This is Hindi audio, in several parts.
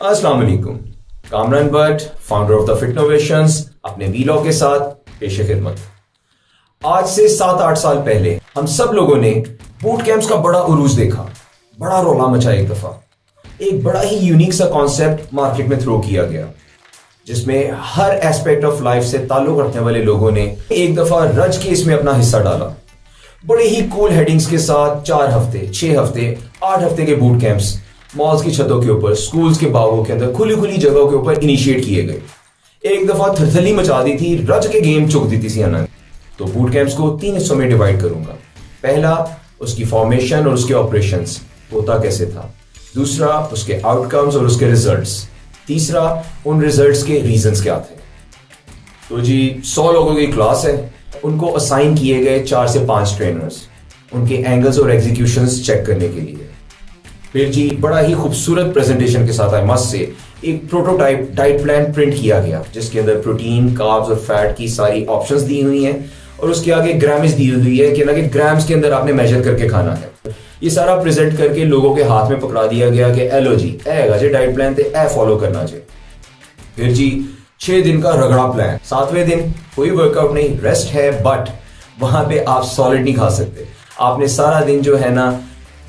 अस्सलाम वालेकुम। Kamran Bhatt, founder of the Fitnovations, अपने वीलॉग के साथ पेश खिदमत। आज से 7-8 साल पहले हम सब लोगों ने बूट कैंप्स का बड़ा उरूज देखा, बड़ा रौला मचा। एक दफा एक बड़ा ही यूनिक सा कॉन्सेप्ट मार्केट में थ्रो किया गया, जिसमें हर एस्पेक्ट ऑफ लाइफ से ताल्लुक रखने वाले लोगों ने एक दफा रज के इसमें अपना हिस्सा डाला। बड़े ही कूल हेडिंग्स के साथ 4 हफ्ते, 6 हफ्ते, 8 हफ्ते के बूट कैंप्स मॉल्स की छतों के ऊपर, स्कूल्स के बागों के अंदर, खुली खुली जगहों के ऊपर इनिशिएट किए गए। एक दफा थरथली मचा दी थी, रज के गेम चुक दी थी सियाना ने। तो बूट कैंप्स को 3 हिस्सों में डिवाइड करूंगा। पहला, उसकी फॉर्मेशन और उसके ऑपरेशंस, होता कैसे था। दूसरा, उसके आउटकम्स और उसके रिजल्ट्स। तीसरा, उन रिजल्ट्स के रीजंस क्या थे। तो जी 100 लोगों की क्लास है, उनको असाइन किए गए 4 से 5 ट्रेनर्स, उनके एंगल्स और एग्जीक्यूशंस चेक करने के लिए। फिर जी बड़ा ही खूबसूरत प्रेजेंटेशन के साथ मस्त से एक प्रोटोटाइप डाइट प्लान प्रिंट किया गया, जिसके अंदर प्रोटीन, कार्ब्स और फैट की सारी ऑप्शंस दी हुई हैं और उसके आगे ग्रामेज दी हुई है कि ना कि ग्राम्स के अंदर आपने मेजर करके खाना है। ये सारा प्रेजेंट करके लोगों के हाथ में पकड़ा दिया गया कि एलो जी एगा जे डाइट प्लान थे, ए फॉलो करना चाहिए। फिर जी 6 दिन का रगड़ा प्लान। 7वें दिन कोई वर्कआउट नहीं, रेस्ट है, बट वहां पे आप सॉलिड नहीं खा सकते। आपने सारा दिन जो है ना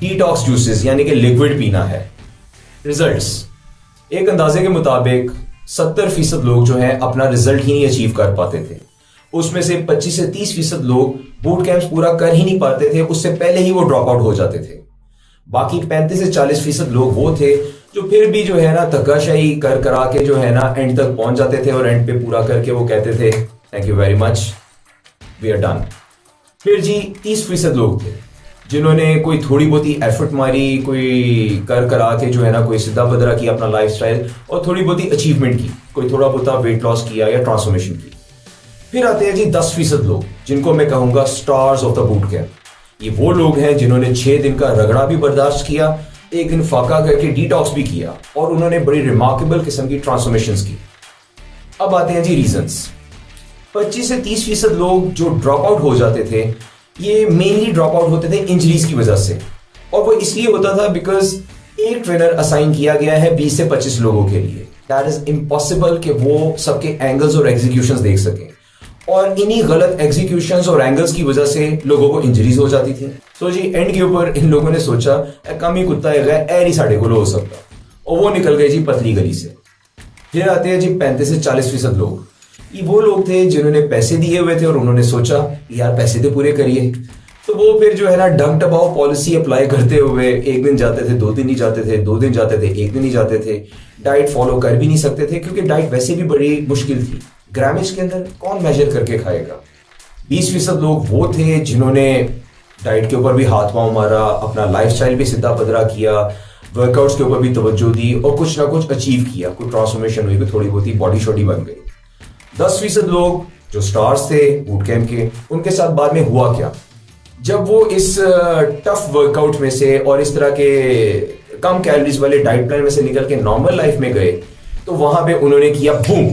डिटॉक्स जूसेस यानी कि लिक्विड पीना है। रिजल्ट्स, एक अंदाजे के मुताबिक 70% लोग जो हैं अपना रिजल्ट ही नहीं अचीव कर पाते थे। उसमें से 25 से 30% लोग बूट कैंप्स पूरा कर ही नहीं पाते थे, उससे पहले ही वो ड्रॉप आउट हो जाते थे। बाकी 35 से 40% लोग वो थे जो फिर भी जो है ना धक्काशाही कर करा के जो है ना एंड तक पहुंच जाते थे और एंड पे पूरा करके वो कहते थे thank you very much, we are done. फिर जी 30% लोग थे जिन्होंने कोई थोड़ी बहुत ही एफर्ट मारी, कोई कर करा के जो है ना कोई सीधा बदरा किया अपना लाइफस्टाइल और थोड़ी बहुत ही अचीवमेंट की, कोई थोड़ा बहुत वेट लॉस किया या ट्रांसफॉर्मेशन की। फिर आते हैं जी 10% लोग, जिनको मैं कहूंगा stars of the boot camp. ये वो लोग हैं जिन्होंने 6 दिन का रगड़ा भी बर्दाश्त किया, एक दिन फाका करके डिटॉक्स भी किया और उन्होंने बड़ी रिमार्केबल किस्म की ट्रांसफॉर्मेशंस की। अब आते हैं जी रीजंस। 25 से 30% लोग जो ड्रॉप आउट हो जाते थे, ये मेनली ड्रॉप आउट होते थे इंजरीज की वजह से, और वो इसलिए होता था बिकॉज एक ट्रेनर असाइन किया गया है 20 से 25 लोगों के लिए। दैट इज इम्पॉसिबल कि वो सबके एंगल्स और एग्जीक्यूशंस देख सकें, और इन्हीं गलत एग्जीक्यूशंस और एंगल्स की वजह से लोगों को इंजरीज हो जाती थी। तो जी एंड के ऊपर इन लोगों ने सोचा कम ही कुत्ता है एर ही साढ़े को हो सकता, और वो निकल गए जी पतली गली से। फिर आते हैं जी 35 से 40% लोग। ये वो लोग थे जिन्होंने पैसे दिए हुए थे और उन्होंने सोचा यार पैसे तो पूरे करिए, तो वो फिर जो है ना डंग टबाओ पॉलिसी अप्लाई करते हुए एक दिन जाते थे, 2 दिन नहीं जाते थे, 2 दिन जाते थे, 1 दिन नहीं जाते थे। डाइट फॉलो कर भी नहीं सकते थे क्योंकि डाइट वैसे भी बड़ी मुश्किल थी, ग्रामेज के अंदर कौन मेजर करके खाएगा। 20% लोग वो थे जिन्होंने डाइट के ऊपर भी हाथ पांव मारा, अपना लाइफस्टाइल भी सीधा पदरा किया, वर्कआउट्स के ऊपर भी तवज्जो दी और कुछ ना कुछ अचीव किया, कोई ट्रांसफॉर्मेशन हुई, थोड़ी बहुत ही बॉडी शॉडी बन गई। 10% लोग जो स्टार्स थे बूट कैंप के, उनके साथ बाद में हुआ क्या, जब वो इस टफ वर्कआउट में से और इस तरह के कम कैलोरीज वाले डाइट प्लान में से निकल के नॉर्मल लाइफ में गए, तो वहां पे उन्होंने किया बूम,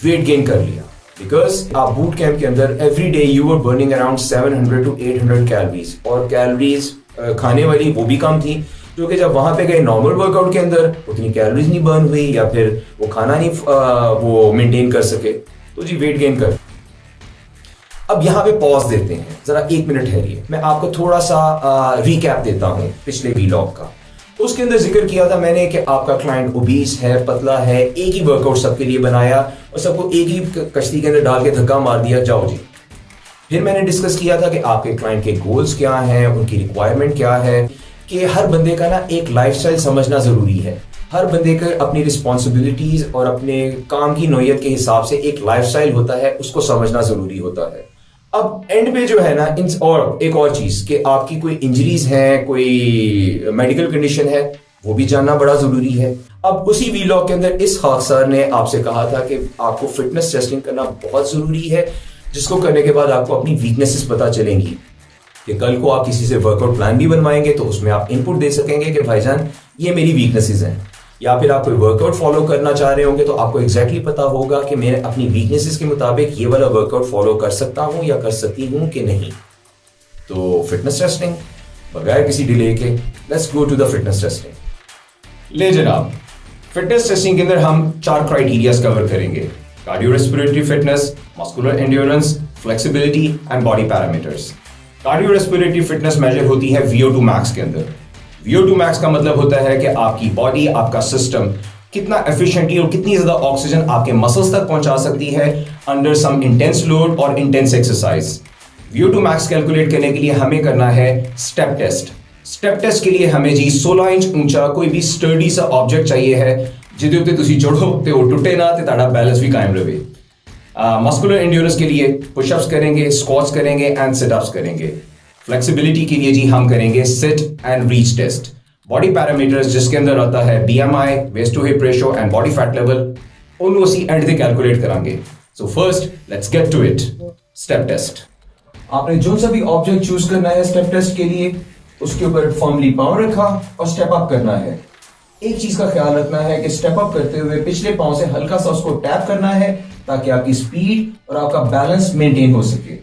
वेट गेन कर लिया। बिकॉज आप बूट कैंप के अंदर every day you were burning around 700 to 800 calories, और कैलोरीज खाने वाली वो भी कम थी, जो कि जब वहां पे गए नॉर्मल वर्कआउट के अंदर उतनी कैलोरीज नहीं बर्न हुई या फिर वो खाना नहीं वो मेंटेन कर सके, तो जी वेट गेन कर। अब यहां पे पॉज देते हैं, जरा 1 मिनट ठहरिए, मैं आपको थोड़ा सा रिकैप देता हूं पिछले वीलॉग का। उसके अंदर जिक्र किया था मैंने कि आपका क्लाइंट ओबीस है, पतला है, एक ही वर्कआउट सबके लिए बनाया और सबको एक ही कश्ती के अंदर डाल के धक्का मार दिया, जाओ जी। फिर मैंने डिस्कस किया था कि आपके क्लाइंट के गोल्स क्या हैं, उनकी रिक्वायरमेंट क्या है, कि हर बंदे का ना एक लाइफस्टाइल समझना जरूरी है। हर बंदे का अपनी रिस्पॉन्सिबिलिटीज और अपने काम की नौयत के हिसाब से एक लाइफस्टाइल होता है, उसको समझना जरूरी होता है। अब एंड पे जो है ना और एक और चीज कि आपकी कोई इंजरीज है, कोई मेडिकल कंडीशन है, वो भी जानना बड़ा जरूरी है। अब उसी वीलॉग के अंदर इस खाक सर ने आपसे कहा था कि आपको फिटनेस टेस्टिंग करना बहुत जरूरी है, जिसको करने के बाद आपको अपनी वीकनेसेस पता चलेंगी कि कल को आप किसी से वर्कआउट प्लान भी बनवाएंगे तो उसमें आप इनपुट दे सकेंगे कि भाईजान ये मेरी वीकनेसेस हैं, या फिर आप कोई वर्कआउट फॉलो करना चाह रहे होंगे तो आपको एग्जैक्टली पता होगा कि मैं अपनी वीकनेसेस के मुताबिक ये वाला वर्कआउट फॉलो कर सकता हूं या कर सकती हूं कि नहीं। तो फिटनेस टेस्टिंग बगैर किसी डिले के let's go to the fitness testing. ले जनाब, फिटनेस टेस्टिंग के अंदर हम 4 क्राइटेरियाज कवर करेंगे: cardiorespiratory fitness, muscular endurance, flexibility and body parameters. Cardiorespiratory fitness measure होती है VO2 मैक्स के अंदर। VO2 मैक्स का मतलब होता है कि आपकी बॉडी, आपका सिस्टम कितना एफिशिएंटली और कितनी ज्यादा ऑक्सीजन आपके मसल्स तक पहुंचा सकती है अंडर सम इंटेंस लोड और intense exercise. VO2 max calculate करने के लिए हमें करना है स्टेप टेस्ट। स्टेप टेस्ट के लिए हमें जी 16 इंच ऊंचा कोई भी स्टर्डी सा ऑब्जेक्ट चाहिए है जिहदे उत्ते तुसी चढ़ो ते वो टुटे ना ते तुहाडा बैलेंस भी कायम रहे। मस्कुलर एंड्योरेंस के लिए पुशअप्स करेंगे, स्क्वाट्स करेंगे एंड सिटअप्स करेंगे। फ्लेक्सिबिलिटी के लिए जी हम करेंगे sit and reach test. Body parameters जिसके अंदर आता है BMI, waist to hip ratio and body fat level, उनको उसी एंड से कैलकुलेट करांगे। So first let's get to it. Step test. आपने जो सा भी ऑब्जेक्ट चूज करना है स्टेप टेस्ट के लिए, उसके ऊपर फर्मली पांव रखा और स्टेप अप करना है। एक चीज का ख्याल रखना है कि स्टेप अप करते हुए पिछले पांव से हल्का सा उसको टैप करना है ताकि आपकी स्पीड और आपका बैलेंस मेंटेन हो सके।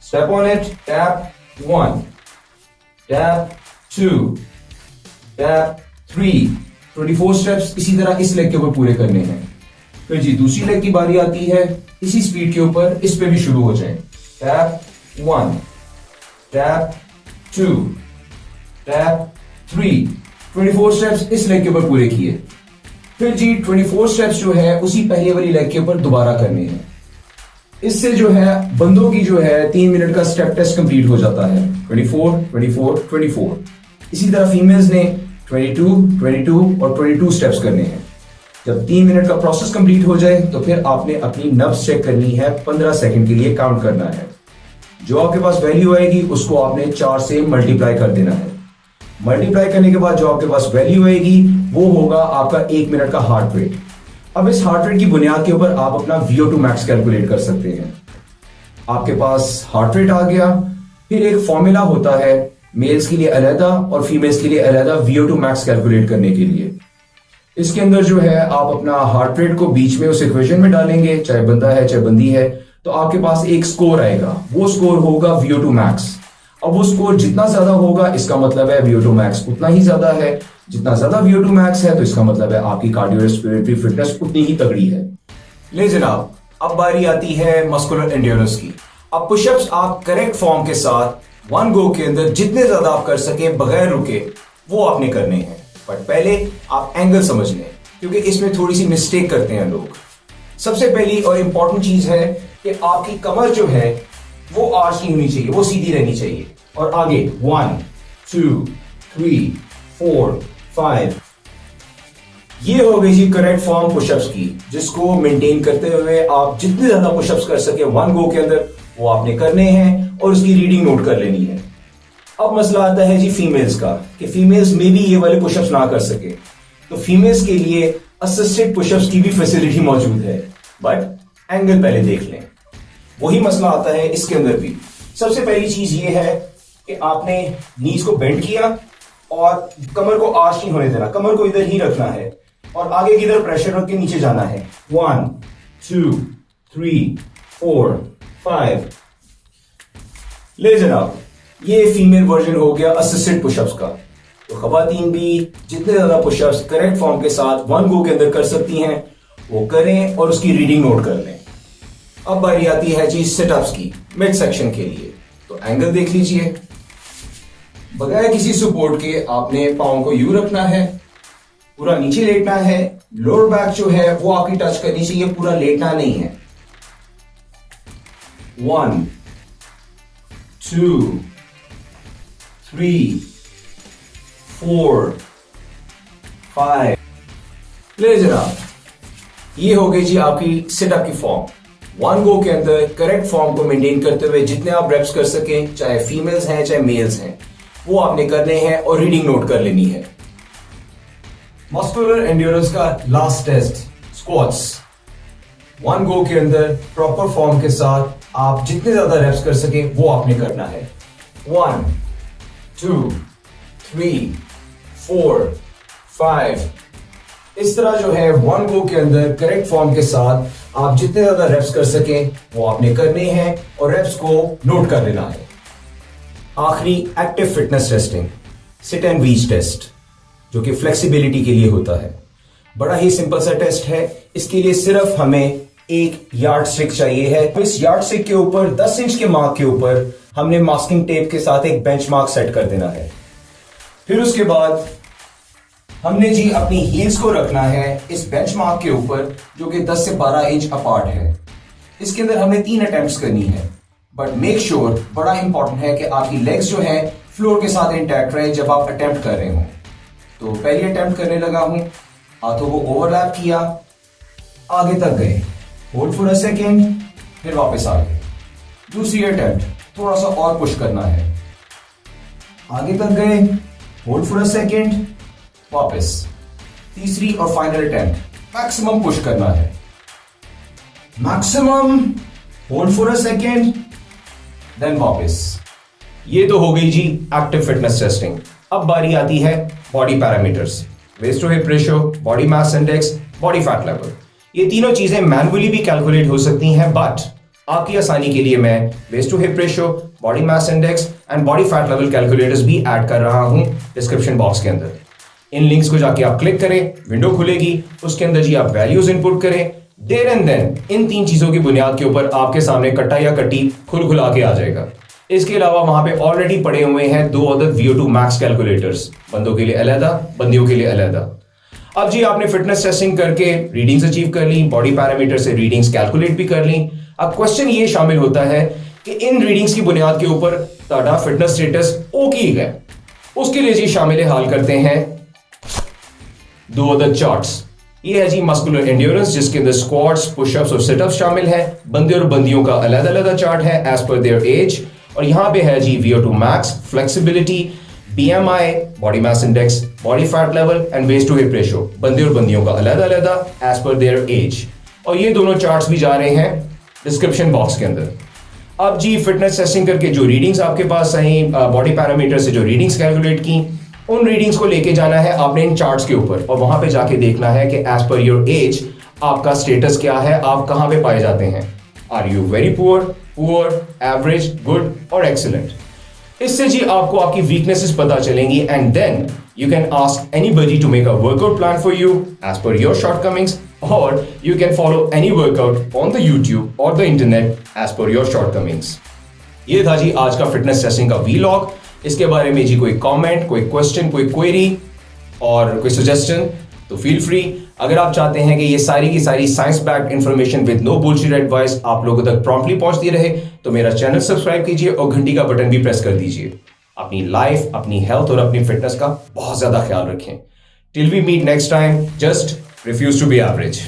Step on it, tap 1, tap 2, tap 3, 24 steps इसी तरह इस लेग के ऊपर पूरे करने हैं। फिर जी दूसरी लेग की बारी आती है, इसी स्पीड के ऊपर इस पे भी शुरू हो जाए। टैप 1, टैप 2, टैप 3, 24 स्टेप्स इस लेग के ऊपर पूरे किए। फिर जी 24 स्टेप्स जो है उसी पहले वाली लेग के ऊपर दोबारा करने हैं। इससे जो है बंदों की जो है 3 मिनट का स्टेप टेस्ट कंप्लीट हो जाता है। 24, 24, 24। इसी तरह फीमेल्स ने 22, 22 और 22 स्टेप्स करने हैं। जब 3 मिनट का प्रोसेस कंप्लीट हो जाए तो फिर आपने अपनी नब्ज चेक करनी है, 15 सेकंड के लिए काउंट करना है। जो आपके पास वैल्यू आएगी उसको आपने 4 से मल्टीप्लाई कर देना है। मल्टीप्लाई करने के बाद जो आपके पास वैल्यू आएगी वो होगा आपका 1 मिनट का हार्ट रेट। अब इस हार्ट रेट की बुनियाद के ऊपर आप अपना VO2 मैक्स कैलकुलेट कर सकते हैं। आपके पास हार्ट रेट आ गया, फिर एक फॉर्मूला होता है मेल्स के लिए अलहदा और फीमेल्स के लिए अलहदा VO2 मैक्स कैलकुलेट करने के लिए। इसके अंदर जो है आप अपना हार्ट रेट को बीच में उस इक्वेशन में डालेंगे, चाहे बंदा है चाहे बंदी है, तो आपके पास एक स्कोर आएगा। वो स्कोर होगा VO2 मैक्स। अब वो स्कोर जितना ज्यादा होगा इसका मतलब है VO2 मैक्स उतना ही ज्यादा है। जितना ज्यादा VO2 मैक्स है तो इसका मतलब है आपकी कार्डियोरेस्पिरेटरी फिटनेस उतनी ही तगड़ी है। ले जनाब, अब बारी आती है मस्कुलर एंड्योरेंस की। अब पुशअप्स आप करेक्ट फॉर्म के साथ 1 गो के अंदर जितने ज्यादा आप कर सके बगैर रुके वो आपने करने हैं। बट पहले आप एंगल समझ लें क्योंकि इसमें थोड़ी सी मिस्टेक करते हैं लोग। सबसे पहली और इंपॉर्टेंट चीज है कि आपकी कमर जो है वो आर्च नहीं होनी चाहिए, वो सीधी रहनी चाहिए। और आगे 1, 2, 3, 4, 5। ये हो गई जी करेक्ट फॉर्म पुशअप्स की, जिसको मेंटेन करते हुए आप जितने ज्यादा पुशअप्स कर सके 1 गो के अंदर वो आपने करने हैं और उसकी रीडिंग नोट कर लेनी है। अब मसला आता है जी फीमेल्स का कि फीमेल्स में भी ये वाले पुशअप्स ना कर सके, तो फीमेल्स के लिए असिस्टेड पुशअप्स की भी फैसिलिटी मौजूद है। बट एंगल पहले देख लें। वही मसला आता है इसके अंदर भी। सबसे पहली चीज ये है कि आपने नीज को बेंड किया और कमर को आर्च नहीं होने देना, कमर को इधर ही रखना है और आगे की तरफ प्रेशर रख के नीचे जाना है। 1, 2, 3, 4, 5। ले जनाब, ये फीमेल वर्जन हो गया असिस्टेड पुशअप्स का। तो खवातीन भी जितने ज्यादा पुशअप्स करेक्ट फॉर्म के साथ 1 गो के अंदर कर सकती हैं वो करें और उसकी रीडिंग नोट कर लें। अब बारी आती है जी सिटअप्स की मिड सेक्शन के लिए। तो एंगल देख लीजिए, बगैर किसी सपोर्ट के आपने पाँव को यूं रखना है, पूरा नीचे लेटना है। लोअर बैक जो है वो आपकी टच करनी चाहिए, पूरा लेटना नहीं है। 1, 2, 3, 4, 5। ले जनाब, ये हो गई जी आपकी सिटअप की फॉर्म। 1 गो के अंदर करेक्ट फॉर्म को मेंटेन करते हुए जितने आप रेप्स कर सकें, चाहे फीमेल्स हैं चाहे मेल्स हैं, वो आपने करने हैं और रीडिंग नोट कर लेनी है। मस्कुलर एंड्योरेंस का लास्ट टेस्ट स्क्वाट्स। 1 गो के अंदर प्रॉपर फॉर्म के साथ आप जितने ज्यादा रेप्स कर सके वो आपने करना है। 1, 2, 3, 4, 5। इस तरह जो है 1 गो के अंदर करेक्ट फॉर्म के साथ आप जितने ज्यादा रेप्स कर सकें वो आपने करने हैं और रेप्स को नोट कर लेना है। आखिरी active fitness testing, sit and reach test, जो कि फ्लेक्सिबिलिटी के लिए होता है। बड़ा ही सिंपल सा टेस्ट है। इसके लिए सिर्फ हमें एक यार्ड स्टिक चाहिए है। इस यार्ड स्टिक के ऊपर 10 इंच के मार्क के ऊपर हमने मास्किंग टेप के साथ एक बेंच मार्क सेट कर देना है। फिर उसके बाद हमने जी अपनी हील्स को रखना है इस बेंच मार्क के ऊपर, जो कि 10 से 12 इंच अपार्ट है। इसके अंदर हमने 3 अटेम्प्ट्स करनी है, बट मेक श्योर, बड़ा इंपॉर्टेंट है कि आपकी लेग्स जो है फ्लोर के साथ इंटैक्ट रहे जब आप अटेम्प्ट कर रहे हो। तो पहली अटेम्प्ट करने लगा हूं, हाथों को ओवरलैप किया, आगे तक गए, होल्ड फॉर अ सेकेंड, फिर वापस आ गए। दूसरी अटेम्प्ट थोड़ा सा और पुश करना है, आगे तक गए, होल्ड फॉर अ सेकेंड, वापस। तीसरी और फाइनल अटेम्प्ट मैक्सिमम पुश करना है, maximum, hold for a second, then वापस। ये तो हो गई जी एक्टिव फिटनेस टेस्टिंग। अब बारी आती है body parameters, waist to hip ratio, body mass index, body fat level. ये तीनों चीजें मैन्युअली भी कैलकुलेट हो सकती हैं, बट आपकी आसानी के लिए मैं waist to hip ratio, body mass index and body fat level calculators भी ऐड कर रहा हूं डिस्क्रिप्शन बॉक्स के अंदर। इन लिंक्स को जाके आप क्लिक करें, विंडो खुलेगी, उसके अंदर जी आप वैल्यूज इनपुट करें, देयर एंड देन इन 3 चीजों की बुनियाद के ऊपर आपके सामने कट्टा या कट्टी खुला के आ जाएगा। इसके अलावा वहां पे ऑलरेडी पड़े हुए हैं 2 अदद VO2 मैक्स कैलकुलेटर्स, बंदों के लिए अलहदा, बंदियों के लिए अलहदा। अब जी आपने फिटनेस टेस्टिंग करके रीडिंग्स अचीव कर ली, बॉडी पैरामीटर से रीडिंग्स कैलकुलेट भी कर ली। अब क्वेश्चन ये शामिल होता है कि इन रीडिंग्स की बुनियाद के ऊपर ताड़ा फिटनेस स्टेटस ओके है। उसके लिए जी शामिल हाल करते हैं 2 अदद चार्ट्स। ये है जी मस्कुलर एंड्योरेंस, जिसके अंदर स्क्वाट्स, पुशअप्स और सिटअप्स शामिल हैं। बंदे और बंदियों का अलग अलग चार्ट है एज पर देयर एज। और यहां पे है जी VO2 max, flexibility, BMI, body mass index, body fat level and waist to hip ratio, बंदे और बंदियों का अलग अलग एज पर देयर एज। और ये दोनों चार्ट्स भी जा रहे हैं डिस्क्रिप्शन बॉक्स के अंदर। अब जी फिटनेस टेस्टिंग करके जो रीडिंग्स आपके पास आई, बॉडी पैरामीटर से जो रीडिंग्स कैलकुलेट की, उन रीडिंग्स को लेके जाना है आपने इन चार्ट्स के ऊपर, और वहां पे जाके देखना है कि एज पर योर एज आपका स्टेटस क्या है, आप कहां पे पाए जाते हैं। Are you very poor, average, good और एक्सीलेंट। इससे जी आपको आपकी वीकनेसेस पता चलेंगी, and then you can ask anybody to make a workout plan for you as per your shortcomings, और you can follow any workout on the YouTube और the internet as per your shortcomings. ये था जी आज का फिटनेस टेस्टिंग का वीलॉग। इसके बारे में जी कोई कमेंट, कोई क्वेश्चन, कोई क्वेरी और कोई सजेशन, तो फील फ्री। अगर आप चाहते हैं कि ये सारी की सारी science backed information with no bullshit advice आप लोगों तक प्रॉम्प्टली पहुंचती रहे, तो मेरा चैनल सब्सक्राइब कीजिए और घंटी का बटन भी प्रेस कर दीजिए। अपनी लाइफ, अपनी हेल्थ और अपनी फिटनेस का बहुत ज्यादा ख्याल रखें। Till we meet next time, just refuse to be average.